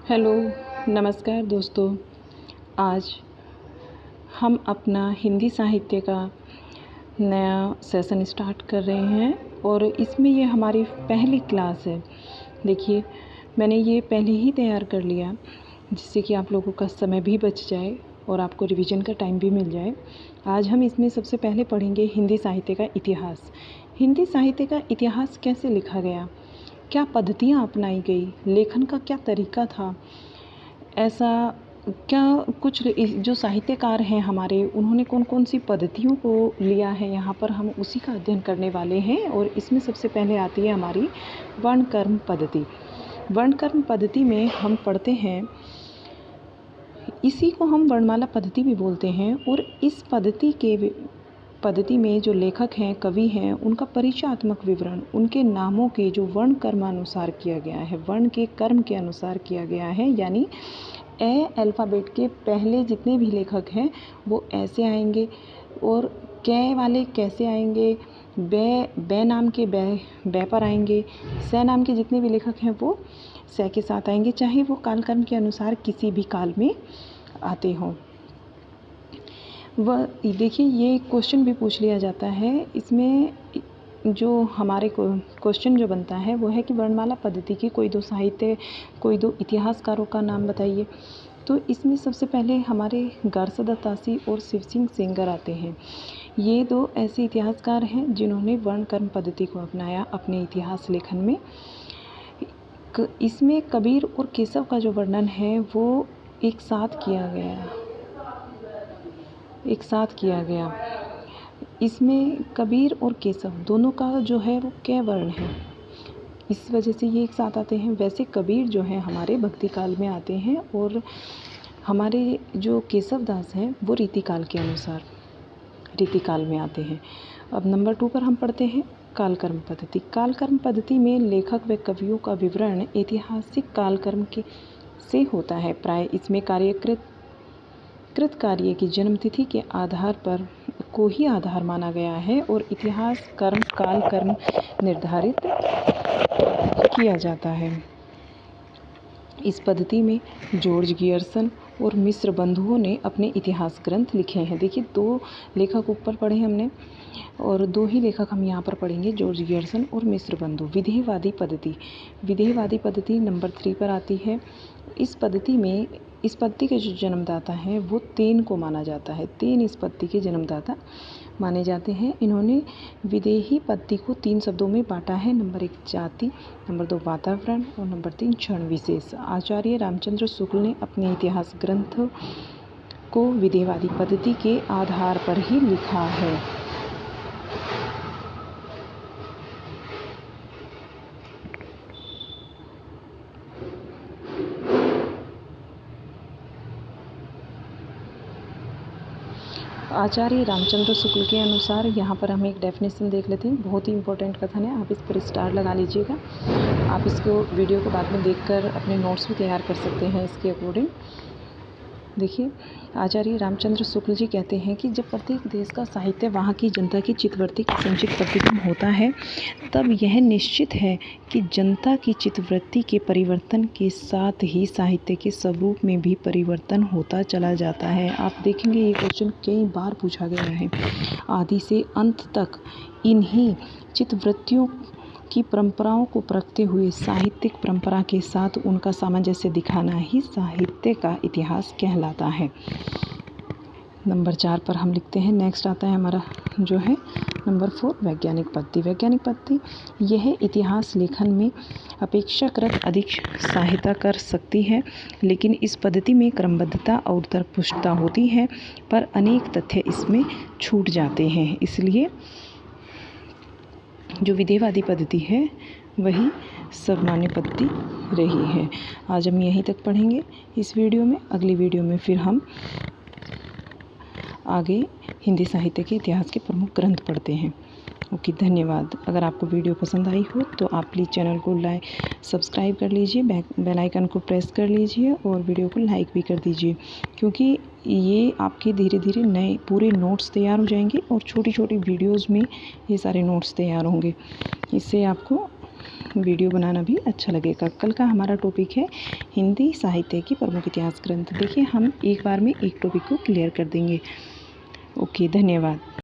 Hello, नमस्कार दोस्तों। आज हम अपना हिंदी साहित्य का नया सेशन स्टार्ट कर रहे हैं और इसमें ये हमारी पहली क्लास है। देखिए, मैंने ये पहले ही तैयार कर लिया जिससे कि आप लोगों का समय भी बच जाए और आपको रिवीजन का टाइम भी मिल जाए। आज हम इसमें सबसे पहले पढ़ेंगे हिंदी साहित्य का इतिहास। हिंदी साहित्य का इतिहास कैसे लिखा गया, क्या पद्धतियाँ अपनाई गई, लेखन का क्या तरीका था, ऐसा क्या कुछ जो साहित्यकार हैं हमारे, उन्होंने कौन कौन सी पद्धतियों को लिया है, यहाँ पर हम उसी का अध्ययन करने वाले हैं। और इसमें सबसे पहले आती है हमारी वर्णक्रम पद्धति। वर्णक्रम पद्धति में हम पढ़ते हैं, इसी को हम वर्णमाला पद्धति भी बोलते हैं। और इस पद्धति में जो लेखक हैं, कवि हैं, उनका परिचयात्मक विवरण उनके नामों के जो वर्ण कर्मानुसार किया गया है, वर्ण के कर्म के अनुसार किया गया है। यानी ए अल्फ़ाबेट के पहले जितने भी लेखक हैं वो ऐसे आएंगे और कै वाले कैसे आएंगे, बे नाम के बे पर आएंगे, से नाम के जितने भी लेखक हैं वो से के साथ आएंगे, चाहे वो कालक्रम के अनुसार किसी भी काल में आते हों। वह देखिए, ये क्वेश्चन भी पूछ लिया जाता है। इसमें जो हमारे क्वेश्चन जो बनता है वो है कि वर्णमाला पद्धति की कोई दो इतिहासकारों का नाम बताइए। तो इसमें सबसे पहले हमारे गारसदत्त तासी और शिव सिंह सेंगर आते हैं। ये दो ऐसे इतिहासकार हैं जिन्होंने वर्णक्रम पद्धति को अपनाया अपने इतिहास लेखन में। इसमें कबीर और केशव का जो वर्णन है वो एक साथ किया गया। इसमें कबीर और केशव दोनों का जो है वो कै वर्ण है, इस वजह से ये एक साथ आते हैं। वैसे कबीर जो है हमारे भक्ति काल में आते हैं और हमारे जो केशव दास हैं वो रीतिकाल में आते हैं। अब नंबर 2 पर हम पढ़ते हैं कालक्रम पद्धति। कालक्रम पद्धति में लेखक व कवियों का विवरण ऐतिहासिक कालक्रम से होता है। प्राय इसमें कृत कार्य की जन्मतिथि के आधार पर को ही आधार माना गया है और इतिहास काल कर्म निर्धारित किया जाता है। इस पद्धति में जॉर्ज गियर्सन और मिश्र बंधुओं ने अपने इतिहास ग्रंथ लिखे हैं। देखिए, 2 लेखक ऊपर पढ़े हमने और 2 ही लेखक हम यहाँ पर पढ़ेंगे, जॉर्ज गियर्सन और मिश्र बंधु। विधेयवादी पद्धति नंबर 3 पर आती है। इस पद्धति के जो जन्मदाता हैं वो 3 को माना जाता है। 3 इस पद्धति के जन्मदाता माने जाते हैं। इन्होंने विदेही पद्धति को 3 शब्दों में बांटा है। नंबर 1 जाति, नंबर 2 वातावरण और नंबर 3 क्षण विशेष। आचार्य रामचंद्र शुक्ल ने अपने इतिहास ग्रंथ को विधेयवादी पद्धति के आधार पर ही लिखा है। आचार्य रामचंद्र शुक्ल के अनुसार, यहाँ पर हम एक डेफिनेशन देख लेते हैं, बहुत ही इंपॉर्टेंट कथन है, आप इस पर स्टार लगा लीजिएगा। आप इसको वीडियो को बाद में देखकर अपने नोट्स भी तैयार कर सकते हैं इसके अकॉर्डिंग। देखिए, आचार्य रामचंद्र शुक्ल जी कहते हैं कि जब प्रत्येक देश का साहित्य वहाँ की जनता की चित्तवृत्ति का संचित प्रतिबिंब होता है, तब यह निश्चित है कि जनता की चित्तवृत्ति के परिवर्तन के साथ ही साहित्य के स्वरूप में भी परिवर्तन होता चला जाता है। आप देखेंगे ये क्वेश्चन कई बार पूछा गया है। आदि से अंत तक इन्हीं चित्तवृत्तियों की परंपराओं को परखते हुए साहित्यिक परंपरा के साथ उनका सामंजस्य दिखाना ही साहित्य का इतिहास कहलाता है। नंबर 4 पर हम लिखते हैं, नेक्स्ट आता है हमारा जो है नंबर 4 वैज्ञानिक पद्धति। यह इतिहास लेखन में अपेक्षाकृत अधिक सहायता कर सकती है, लेकिन इस पद्धति में क्रमबद्धता और तर्कपुष्टता होती है, पर अनेक तथ्य इसमें छूट जाते हैं। इसलिए जो विधेयवादी पद्धति है वही सर्वमान्य पद्धति रही है। आज हम यहीं तक पढ़ेंगे इस वीडियो में। अगली वीडियो में फिर हम आगे हिंदी साहित्य के इतिहास के प्रमुख ग्रंथ पढ़ते हैं। ओके, धन्यवाद। अगर आपको वीडियो पसंद आई हो तो आप प्लीज़ चैनल को सब्सक्राइब कर लीजिए, बेल आइकन को प्रेस कर लीजिए और वीडियो को लाइक भी कर दीजिए, क्योंकि ये आपके धीरे धीरे नए पूरे नोट्स तैयार हो जाएंगे और छोटी छोटी वीडियोज़ में ये सारे नोट्स तैयार होंगे। इससे आपको वीडियो बनाना भी अच्छा लगेगा। कल का हमारा टॉपिक है हिंदी साहित्य की प्रमुख इतिहास ग्रंथ। देखिए हम एक बार में एक टॉपिक को क्लियर कर देंगे। ओके, धन्यवाद।